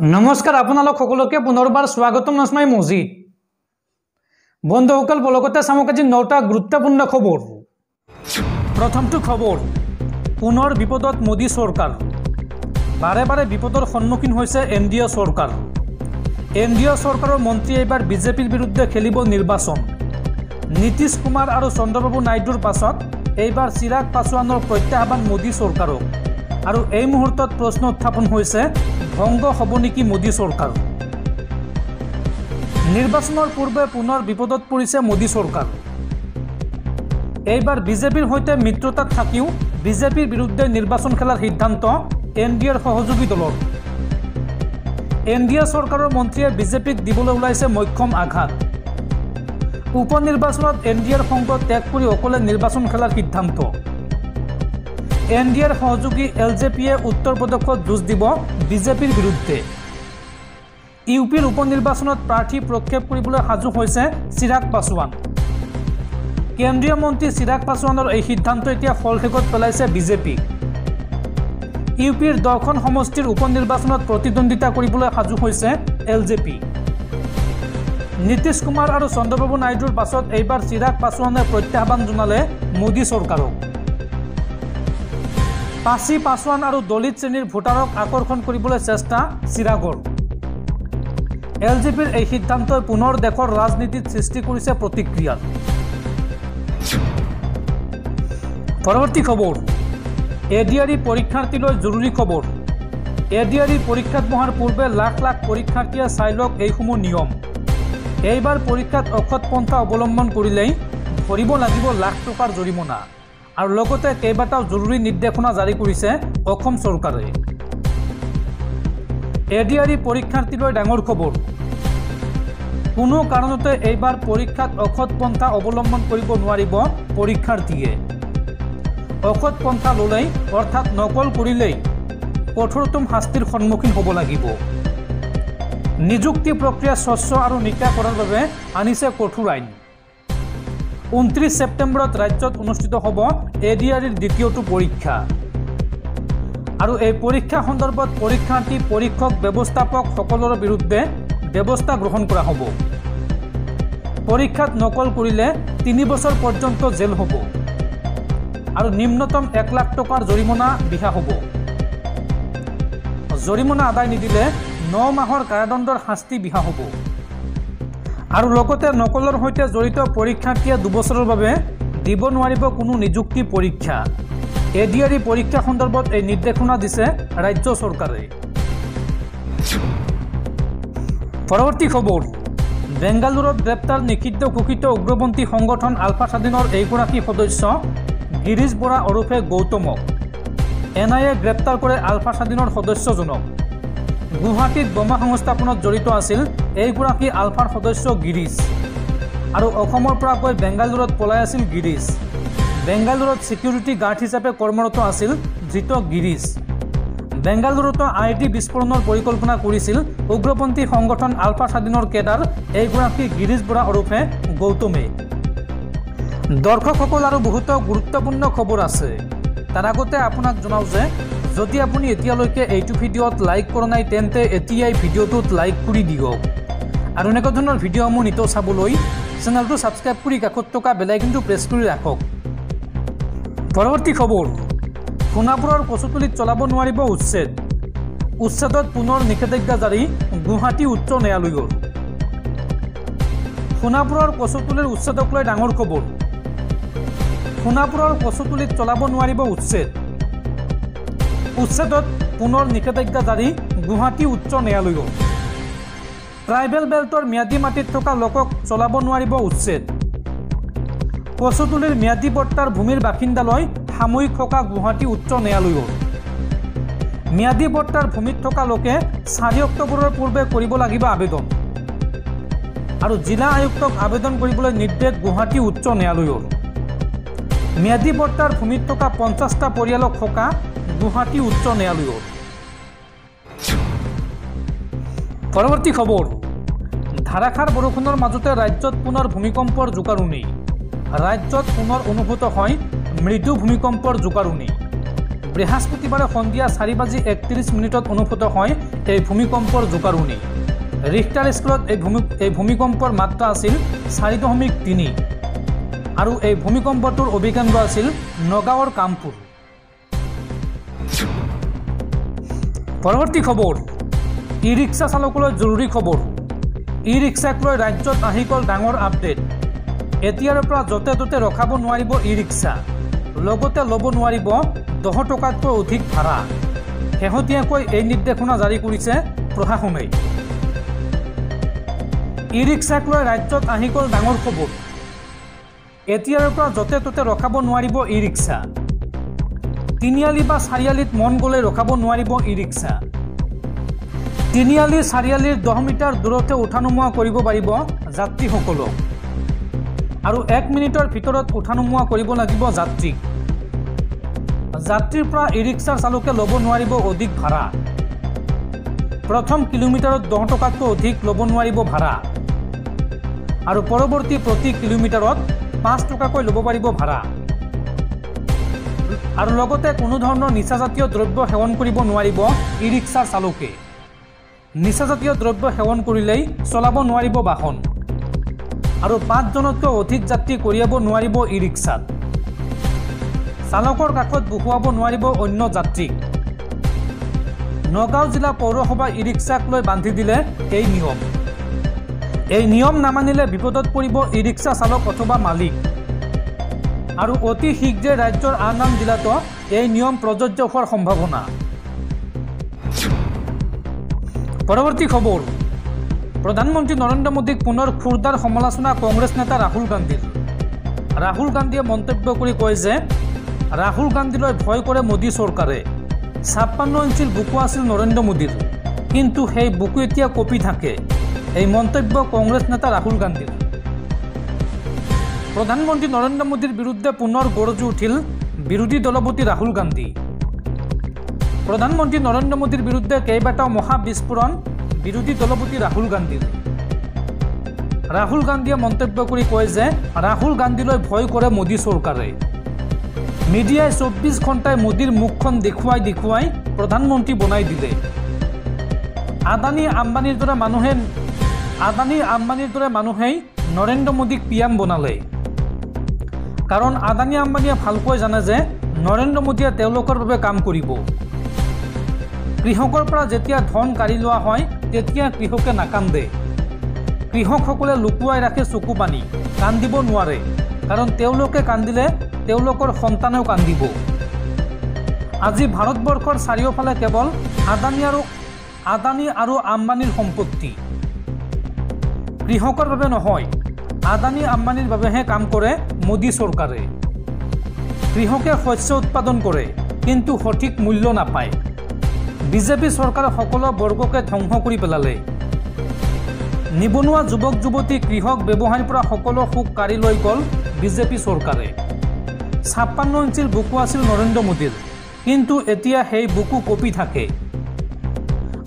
नमस्कार आपनालोक सकलोके पुनर्बार स्वागतम नस्माई मजिद बंधुসকল बलगते सामक आज 9टा गुरुत्वपूर्ण खबर। प्रथमটো खबर पुनर विपदत मोदी सरकार बारे बारे विपदर सम्मुखीन होइसे एनडीए सरकार। एनडीए सरकारों मंत्री एबार बीजेपीर बिरुद्धे खेलिब निर्वाचन। नीतीश कुमार और चंद्रबाबू नायडुर पाছত एबार चिराग पासवानर प्रत्याह्वान मोदी सरकारक और এই मुहूर्तत प्रश्न उत्थापन होइसे भंग हब नेকি मोदी सरकार। निर्वाचনৰ पूर्वे पुनर विपदत परिছে मोदी सरकार। এইবাৰ বিজেপিৰ সৈতে মিত্ৰতাত থাকিও বিজেপিৰ বিৰুদ্ধে নিৰ্বাচন খেলাৰ সিদ্ধান্ত এনডিএৰ সহযোগী দলৰ। এনডিএ চৰকাৰৰ মন্ত্ৰীয়ে বিজেপিক দিবলৈ ওলাইছে মক্ষম আঘাত। উপ নিৰ্বাচনত এনডিএৰ সংগ ত্যাগ কৰি অকলে নিৰ্বাচন খেলাৰ সিদ্ধান্ত। এনডিএৰ সহযোগী এলজেপিয়ে উত্তৰ প্ৰদেশত যুঁজ দিব বিজেপিৰ বিৰুদ্ধে। ইউপিৰ উপ নিৰ্বাচনত প্ৰাৰ্থী প্ৰক্ষেপ কৰিবলৈ সাজু হৈছে চিৰাগ পাছৱান। কেন্দ্ৰীয় মন্ত্ৰী চিৰাগ পাছৱানৰ এই সিদ্ধান্ত এতিয়া ফলশেকত পেলাইছে বিজেপি। ইউপিৰ 10খন সমষ্টিৰ উপ নিৰ্বাচনত প্ৰতিদ্বন্দ্বিতা কৰিবলৈ সাজু হৈছে এলজেপি। নীতিশ কুমাৰ আৰু চন্দ্ৰবাবু নাইডুৰ পাছত এইবাৰ চিৰাগ পাছৱানে প্ৰত্যাহ্বান জনালে মোদী চৰকাৰক। পাছি পাছৱান আৰু দলিত শ্ৰেণীৰ ভোটাৰক আকৰ্ষণ কৰিবলৈ চেষ্টা চিৰাগৰ। এলজেপিৰ এই সিদ্ধান্তই পুনৰ দেশৰ ৰাজনীতিত সৃষ্টি কৰিছে প্ৰতিক্ৰিয়া। পৰৱৰ্তী খবৰ এডিআৰই পৰীক্ষাৰ্থীলৈ জৰুৰী খবৰ। এডিআৰই পৰীক্ষাত বহাৰ পূৰ্বে লাখ লাখ পৰীক্ষাৰ্থীয়ে চাই লওক এইসমূহ নিয়ম। এইবাৰ পৰীক্ষাত অসৎ পন্থা অৱলম্বন কৰিলেই ভৰিব লাগিব লাখ টকাৰ জৰিমনা আৰু লগতে কেইবাটাও জৰুৰী নিৰ্দেশনা জাৰি কৰিছে অসম চৰকাৰে। এডিআৰই পৰীক্ষাৰ্থীলৈ ডাঙৰ খবৰ। কোনো কাৰণতে এইবাৰ পৰীক্ষাত অসৎ পন্থা অৱলম্বন কৰিব নোৱাৰিব পৰীক্ষাৰ্থীয়ে। অসৎ পন্থা ল'লেই অৰ্থাৎ নকল কৰিলেই কঠোৰতম শাস্তিৰ সন্মুখীন হ'ব লাগিব। নিযুক্তি প্ৰক্ৰিয়া স্বচ্ছ আৰু নিকা কৰাৰ বাবে আনিছে কঠোৰ আইন। 29 ছেপ্টেম্বৰত ৰাজ্যত অনুষ্ঠিত হ'ব এডিআৰইৰ দ্বিতীয়টো পৰীক্ষা আৰু এই পৰীক্ষা সন্দৰ্ভত পৰীক্ষাৰ্থী পৰীক্ষক ব্যৱস্থাপক সকলৰ বিৰুদ্ধে ব্যৱস্থা গ্ৰহণ কৰা হ'ব। পৰীক্ষাত নকল কৰিলে 3 বছৰ পৰ্যন্ত জেল হ'ব আৰু নিম্নতম 1 লাখ টকাৰ জৰিমনা বিহা হ'ব। জৰিমনা আদায় নিদিলে 9 মাহৰ কাৰাদণ্ডৰ শাস্তি বিহা হ'ব আৰু লগতে নকলৰ সৈতে জড়িত পৰীক্ষাৰ্থীয়ে 2 বছৰৰ বাবে দিব নোৱাৰিব কোনো নিযুক্তি পৰীক্ষা। এডিআৰই পৰীক্ষা সন্দৰ্ভত এই নিৰ্দেশনা দিছে ৰাজ্য চৰকাৰে। পৰৱৰ্তী খবৰ বেংগালুৰুত গ্ৰেপ্তাৰ নিষিদ্ধ ঘোষিত উগ্ৰপন্থী সংগঠন আলফা স্বাধীনৰ এইগৰাকী সদস্য গিৰীশ বৰা ওৰফে গৌতমক এনআইএ গ্ৰেপ্তাৰ কৰে আলফা স্বাধীনৰ সদস্যজনক। গুৱাহাটীত বোমা সংস্থাপনত জড়িত আছিল এইগৰাকী আলফাৰ সদস্য গিৰীশ আৰু অসমৰ পৰা গৈ বেংগালুৰুত পলাই আছিল গিৰীশ। বেংগালুৰুত সিকিউৰিটি গাৰ্ড হিচাপে কৰ্মৰত আছিল ধৃত গিৰীশ। বেংগালুৰুত আইডি বিস্ফোৰণৰ পৰিকল্পনা কৰিছিল উগ্ৰপন্থী সংগঠন আলফা স্বাধীনৰ কেডাৰ এইগৰাকী গিৰীশ বৰা ওৰফে গৌতমে। দৰ্শকসকল আৰু বহুতো গুৰুত্বপূৰ্ণ খবৰ আছে। তাৰ আগতে আপোনাক জনাওঁ যে যদি আপুনি এতিয়ালৈকে এইটো ভিডিঅ'ত লাইক কৰা নাই তেন্তে এতিয়াই ভিডিঅ'টোত লাইক কৰি দিয়ক আৰু এনেকুৱা ধৰণৰ ভিডিঅ'সমূহ নিতৌ চাবলৈ চেনেলটো ছাবস্ক্ৰাইব কৰি কাষত থকা বেল আইকনটো প্ৰেছ কৰি ৰাখক। পৰৱৰ্তী খবৰ সোণাপুৰৰ কচুতলিত চলাব নোৱাৰিব উচ্ছেদ। উচ্ছেদত পুনৰ নিষেধাজ্ঞা জাৰি গুৱাহাটী উচ্চ ন্যায়ালয়ৰ। সোণাপুৰৰ কচুতলিৰ উচ্ছেদক লৈ ডাঙৰ খবৰ। সোণাপুৰৰ কচুতলিত চলাব নোৱাৰিব উচ্ছেদ। উচ্ছেদত পুনৰ নিষেধাজ্ঞা জাৰি গুৱাহাটী উচ্চ ন্যায়ালয়ৰ। ট্ৰাইবেল বেল্টৰ ম্যাদী মাটিত থকা লোকক চলাব নোৱাৰিব উচ্ছেদ। কচুতলিৰ ম্যাদী বৰ্তাৰ ভূমিৰ বাসিন্দালৈ সাময়িক থকা গুৱাহাটী উচ্চ ন্যায়ালয়ৰ। ম্যাদী বৰ্তাৰ ভূমিত থকা লোকে 4 অক্টোবৰৰ পূৰ্বে কৰিব লাগিব আবেদন আৰু জিলা আয়ুক্তক আবেদন কৰিবলৈ নিৰ্দেশ গুৱাহাটী উচ্চ ন্যায়ালয়ৰ। ম্যাদী বৰ্তাৰ ভূমিত থকা 50টা পৰিয়ালক থকা গুৱাহাটী উচ্চ ন্যায়ালয়ৰ। পৰৱৰ্তী খবৰ ধাৰাসাৰ বৰষুণৰ মাজতে ৰাজ্যত পুনৰ ভূমিকম্পৰ জোকাৰণি। ৰাজ্যত পুনৰ অনুভূত হয় মৃদু ভূমিকম্পৰ জোকাৰণি। বৃহস্পতিবাৰে সন্ধিয়া 4:31 অনুভূত হয় এই ভূমিকম্পৰ জোকাৰণি। ৰিক্টাৰ স্কেলত এই ভূমিকম্পৰ মাত্ৰা আছিল 4.3 আৰু এই ভূমিকম্পটোৰ অভিকেন্দ্ৰ আছিল নগাঁৱৰ কামপুৰ। পৰৱৰ্তী খবৰ, ই ৰিক্সা চালকলৈ জৰুৰী খবৰ। ই ৰিক্সাক লৈ ৰাজ্যত আহি গ'ল ডাঙৰ আপডেট। এতিয়াৰ পৰা য'তে ত'তে ৰখাব নোৱাৰিব ই ৰিক্সা, লগতে ল'ব নোৱাৰিব 10 টকাতকৈ অধিক ভাড়া। শেহতীয়াকৈ এই নিৰ্দেশনা জাৰি কৰিছে প্ৰশাসনে। ই ৰিক্সাক লৈ ৰাজ্যত আহি গ'ল ডাঙৰ খবৰ। এতিয়াৰ পৰা য'তে ত'তে ৰখাব নোৱাৰিব ই ৰিক্সা। তিনিআলি বা চাৰিআলিত মন গ'লে ৰখাব নোৱাৰিব ই ৰিক্সা। তিনিআলি চাৰিআলিৰ 10 মিটাৰ দূৰতে উঠা নমোৱা কৰিব পাৰিব যাত্ৰীসকলক আৰু 1 মিনিটৰ ভিতৰত উঠা নমোৱা কৰিব লাগিব যাত্ৰীক। যাত্ৰীৰ পৰা ই ৰিক্সাৰ চালকে ল'ব নোৱাৰিব অধিক ভাড়া। প্ৰথম কিলোমিটাৰত 10 টকাতকৈ অধিক ল'ব নোৱাৰিব ভাড়া আৰু পৰৱৰ্তী প্ৰতি কিলোমিটাৰত 5 টকাকৈ ল'ব পাৰিব ভাড়া। আৰু লগতে কোনো ধৰণৰ নিচাজাতীয় দ্ৰব্য সেৱন কৰিব নোৱাৰিব ই ৰিক্সাৰ চালকে। নিচাজাতীয় দ্ৰব্য সেৱন কৰিলেই চলাব নোৱাৰিব বাহন আৰু 5 জনতকৈ অধিক যাত্ৰী কঢ়িয়াব নোৱাৰিব ই ৰিক্সাত। চালকৰ কাষত বহুৱাব নোৱাৰিব অন্য যাত্ৰীক। নগাঁও জিলা পৌৰসভা ই ৰিক্সাক লৈ বান্ধি দিলে এই নিয়ম। এই নিয়ম নামানিলে বিপদত পৰিব ই ৰিক্সা চালক অথবা মালিক আৰু অতি শীঘ্ৰে ৰাজ্যৰ আন জিলাতো এই নিয়ম প্ৰযোজ্য হোৱাৰ সম্ভাৱনা। পৰৱৰ্তী খবৰ, প্ৰধানমন্ত্ৰী নৰেন্দ্ৰ মোদীক পুনৰ খুৰদাৰ সমালোচনা কংগ্ৰেছ নেতা ৰাহুল গান্ধীৰ। ৰাহুল গান্ধীয়ে মন্তব্য কৰি কয় যে ৰাহুল গান্ধীলৈ ভয় কৰে মোদী চৰকাৰে। 56 ইঞ্চিৰ বুকু আছিল নৰেন্দ্ৰ মোদীৰ, কিন্তু সেই বুকু এতিয়া কঁপি থাকে। এই মন্তব্য কংগ্ৰেছ নেতা ৰাহুল গান্ধীৰ। প্ৰধানমন্ত্ৰী নৰেন্দ্ৰ মোদীৰ বিৰুদ্ধে পুনৰ গৰজি উঠিল বিৰোধী দলপতি ৰাহুল গান্ধী। প্ৰধানমন্ত্ৰী নৰেন্দ্ৰ মোদীৰ বিৰুদ্ধে কেইবাটাও মহা বিস্ফোৰণ বিৰোধী দলপতি ৰাহুল গান্ধীৰ। ৰাহুল গান্ধীয়ে মন্তব্য কৰি কয় যে ৰাহুল গান্ধীলৈ ভয় কৰে মোদী চৰকাৰে। মিডিয়াই 24 ঘণ্টাই মোদীৰ মুখখন দেখুৱাই দেখুৱাই প্ৰধানমন্ত্ৰী বনাই দিলে। আদানী আম্বানীৰ দৰে মানুহেই নৰেন্দ্ৰ মোদীক পিএম বনালে। কাৰণ আদানী আম্বানীয়ে ভালকৈ জানে যে নৰেন্দ্ৰ মোদীয়ে তেওঁলোকৰ বাবে কাম কৰিব। কৃষকৰ পৰা যেতিয়া ধন কাঢ়ি লোৱা হয় তেতিয়া কৃষকে নাকান্দে। কৃষকসকলে লুকুৱাই ৰাখে চকু পানী, কান্দিব নোৱাৰে, কাৰণ তেওঁলোকে কান্দিলে তেওঁলোকৰ সন্তানেও কান্দিব। আজি ভাৰতবৰ্ষৰ চাৰিওফালে কেৱল আদানী আৰু আম্বানীৰ সম্পত্তি। কৃষকৰ বাবে নহয়, আদানী আম্বানীৰ বাবেহে কাম কৰে মোদী চৰকাৰে। কৃষকে শস্য উৎপাদন কৰে কিন্তু সঠিক মূল্য নাপায়। বিজেপি চৰকাৰে সকলো বৰ্গকে ধ্বংস কৰি পেলালে। নিবনুৱা যুৱক যুৱতী, কৃষক, ব্যৱসায়ীৰ পৰা সকলো সুখ কাঢ়ি লৈ গ'ল বিজেপি চৰকাৰে। 56 ইঞ্চিৰ বুকু আছিল নৰেন্দ্ৰ মোদীৰ, কিন্তু এতিয়া সেই বুকু কঁপি থাকে।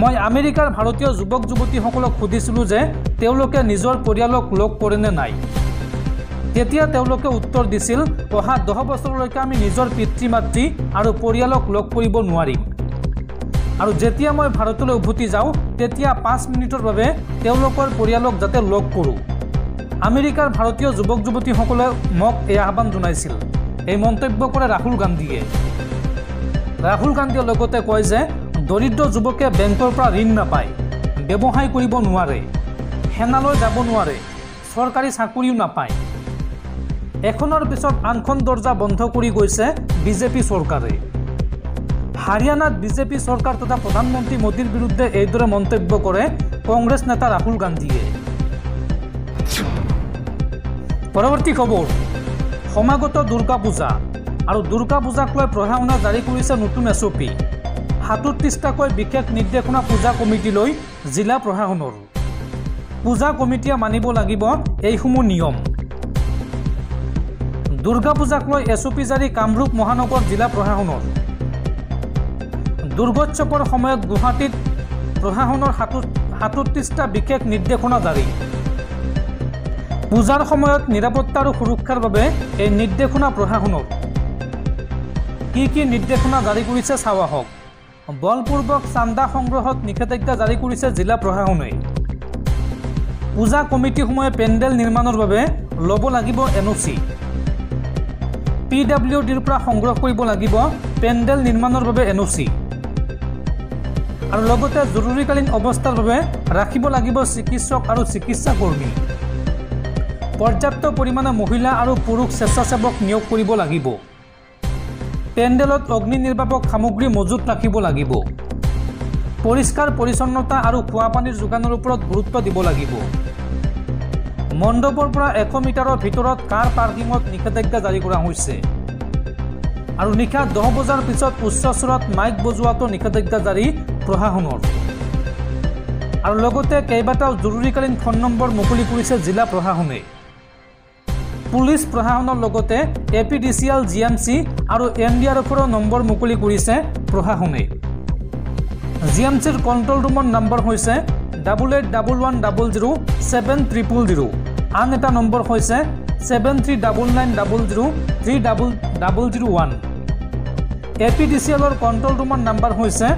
মই আমেৰিকাৰ ভাৰতীয় যুৱক যুৱতীসকলক সুধিছিলোঁ যে তেওঁলোকে নিজৰ পৰিয়ালক লগ কৰেনে নাই। তেতিয়া তেওঁলোকে উত্তৰ দিছিল, অহা 10 বছৰলৈকে আমি নিজৰ পিতৃ মাতৃ আৰু পৰিয়ালক লগ কৰিব নোৱাৰিম। আৰু যেতিয়া মই ভাৰতলৈ উভতি যাওঁ তেতিয়া 5 মিনিটৰ বাবে তেওঁলোকৰ পৰিয়ালক যাতে লগ কৰোঁ। আমেৰিকাৰ ভাৰতীয় যুৱক যুৱতীসকলে মোক এই আহ্বান জনাইছিল। এই মন্তব্য কৰে ৰাহুল গান্ধীয়ে। ৰাহুল গান্ধীয়ে লগতে কয় যে দৰিদ্ৰ যুৱকে বেংকৰ পৰা ঋণ নাপায়, ব্যৱসায় কৰিব নোৱাৰে, সেনালৈ যাব নোৱাৰে, চৰকাৰী চাকৰিও নাপায়। এখনৰ পিছত আনখন দৰ্জা বন্ধ কৰি গৈছে বিজেপি চৰকাৰে। হাৰিয়ানাত বিজেপি চৰকাৰ তথা প্ৰধানমন্ত্ৰী মোদীৰ বিৰুদ্ধে এইদৰে মন্তব্য কৰে কংগ্ৰেছ নেতা ৰাহুল গান্ধীয়ে। পৰৱৰ্তী খবৰ, সমাগত দুৰ্গা পূজা আৰু দুৰ্গা পূজাক লৈ প্ৰশাসনে জাৰি কৰিছে নতুন SOP। 37টাকৈ বিশেষ নিৰ্দেশনা পূজা কমিটিলৈ জিলা প্ৰশাসনৰ। পূজা কমিটিয়ে মানিব লাগিব এইসমূহ নিয়ম। দুৰ্গা পূজাক লৈ SOP জাৰি কামৰূপ মহানগৰ জিলা প্ৰশাসনৰ। দুৰ্গোৎসৱৰ সময়ত গুৱাহাটীত প্ৰশাসনৰ 37টা বিশেষ নিৰ্দেশনা জাৰি। পূজাৰ সময়ত নিৰাপত্তা আৰু সুৰক্ষাৰ বাবে এই নিৰ্দেশনা প্ৰশাসনৰ। কি নিৰ্দেশনা জাৰি কৰিছে চাওঁ আহক। বলপূৰ্বক চান্দা সংগ্ৰহত নিষেধাজ্ঞা জাৰি কৰিছে জিলা প্ৰশাসনে। পূজা কমিটিসমূহে পেণ্ডেল নিৰ্মাণৰ বাবে ল'ব লাগিব NOC। PWDৰ পৰা সংগ্ৰহ কৰিব লাগিব পেণ্ডেল নিৰ্মাণৰ বাবে NOC। আৰু লগতে জৰুৰীকালীন অৱস্থাৰ বাবে ৰাখিব লাগিব চিকিৎসক আৰু চিকিৎসা কৰ্মী। পৰ্যাপ্ত পৰিমাণে মহিলা আৰু পুৰুষ স্বেচ্ছাসেৱক নিয়োগ কৰিব লাগিব। পেণ্ডেলত অগ্নি নিৰ্বাপক সামগ্ৰী মজুত ৰাখিব লাগিব। পৰিষ্কাৰ পৰিচ্ছন্নতা আৰু খোৱা পানীৰ যোগানৰ ওপৰত গুৰুত্ব দিব লাগিব। মণ্ডপৰ পৰা 100 মিটাৰৰ ভিতৰত কাৰ পাৰ্কিঙত নিষেধাজ্ঞা জাৰি কৰা হৈছে। আৰু নিশা 10 বজাৰ পিছত উচ্চ স্বৰত মাইক বজোৱাটো নিষেধাজ্ঞা জাৰি প্ৰশাসনৰ। আৰু লগতে কেইবাটাও জৰুৰীকালীন ফোন নম্বৰ মুকলি কৰিছে জিলা প্ৰশাসনে। পুলিচ প্ৰশাসনৰ লগতে APDCL GMC আৰু NDRFৰ নম্বৰ মুকলি কৰিছে প্ৰশাসনে। GMCৰ কণ্ট্ৰল ৰুমৰ নম্বৰ হৈছে 8811007300। আন এটা নম্বৰ হৈছে 7399003001। APDCLৰ কণ্ট্ৰল ৰুমৰ নম্বৰ হৈছে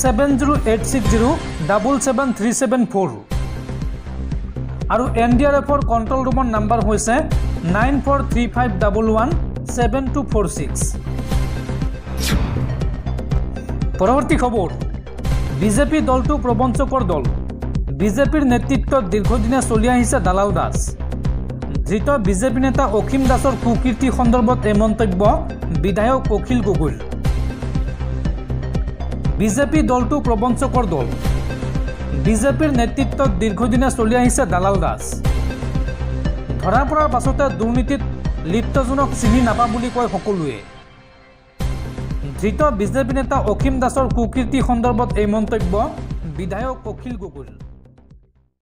7086077374। আৰু NDRFৰ কণ্ট্ৰল ৰুমৰ নম্বৰ হৈছে 9435117246। পৰৱৰ্তী খবৰ, বিজেপি দলটো প্ৰবঞ্চকৰ দল। বিজেপিৰ নেতৃত্বত দীৰ্ঘদিনে চলি আহিছে দালাল দাস। ধৃত বিজেপি নেতা অসীম দাসৰ কুকীৰ্তি সন্দৰ্ভত এই মন্তব্য বিধায়ক অখিল গগৈৰ। বিজেপি দলটো প্ৰবঞ্চকৰ দল। বিজেপিৰ নেতৃত্বত দীৰ্ঘদিনে চলি আহিছে দালাল দাস। ধৰা পৰাৰ পাছতে দুৰ্নীতিত লিপ্তজনক চিনি নাপা বুলি কয় সকলোৱে। ধৃত বিজেপি নেতা অসীম দাসৰ কুকীৰ্তি সন্দৰ্ভত এই মন্তব্য বিধায়ক অখিল গগৈৰ।